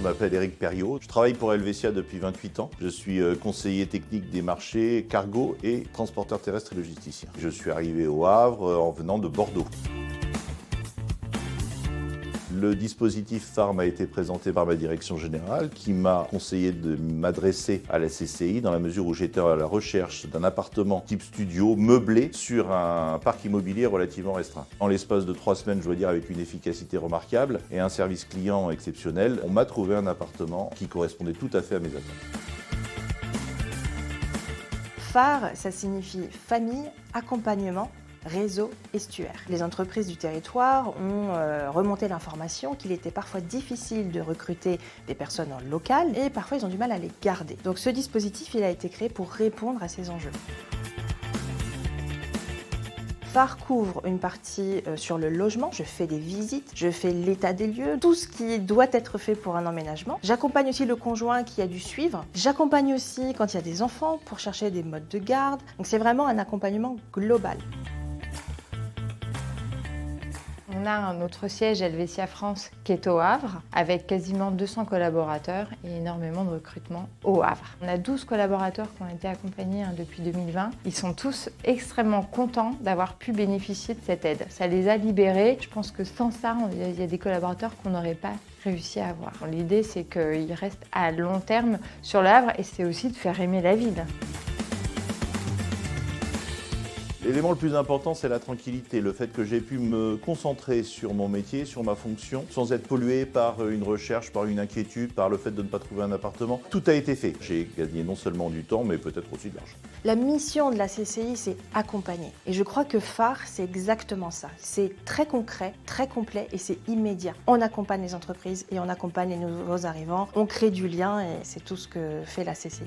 m'appelle Éric Perriot. Je travaille pour Helvetia depuis 28 ans. Je suis conseiller technique des marchés, cargo et transporteur terrestre et logisticien. Je suis arrivé au Havre en venant de Bordeaux. Le dispositif phare m'a été présenté par ma direction générale qui m'a conseillé de m'adresser à la CCI dans la mesure où j'étais à la recherche d'un appartement type studio meublé sur un parc immobilier relativement restreint. En l'espace de 3 semaines, je dois dire avec une efficacité remarquable et un service client exceptionnel, on m'a trouvé un appartement qui correspondait tout à fait à mes attentes. Phare, ça signifie famille, accompagnement, réseau, estuaire. Les entreprises du territoire ont remonté l'information qu'il était parfois difficile de recruter des personnes locales et parfois ils ont du mal à les garder. Donc ce dispositif, il a été créé pour répondre à ces enjeux. Phare couvre une partie sur le logement, je fais des visites, je fais l'état des lieux, tout ce qui doit être fait pour un emménagement. J'accompagne aussi le conjoint qui a dû suivre. J'accompagne aussi quand il y a des enfants pour chercher des modes de garde. Donc c'est vraiment un accompagnement global. On a notre siège Helvetia France qui est au Havre, avec quasiment 200 collaborateurs et énormément de recrutement au Havre. On a 12 collaborateurs qui ont été accompagnés depuis 2020. Ils sont tous extrêmement contents d'avoir pu bénéficier de cette aide. Ça les a libérés. Je pense que sans ça, il y a des collaborateurs qu'on n'aurait pas réussi à avoir. L'idée, c'est qu'ils restent à long terme sur le Havre et c'est aussi de faire aimer la ville. L'élément le plus important, c'est la tranquillité, le fait que j'ai pu me concentrer sur mon métier, sur ma fonction, sans être pollué par une recherche, par une inquiétude, par le fait de ne pas trouver un appartement. Tout a été fait. J'ai gagné non seulement du temps, mais peut-être aussi de l'argent. La mission de la CCI, c'est accompagner. Et je crois que phare, c'est exactement ça. C'est très concret, très complet et c'est immédiat. On accompagne les entreprises et on accompagne les nouveaux arrivants. On crée du lien et c'est tout ce que fait la CCI.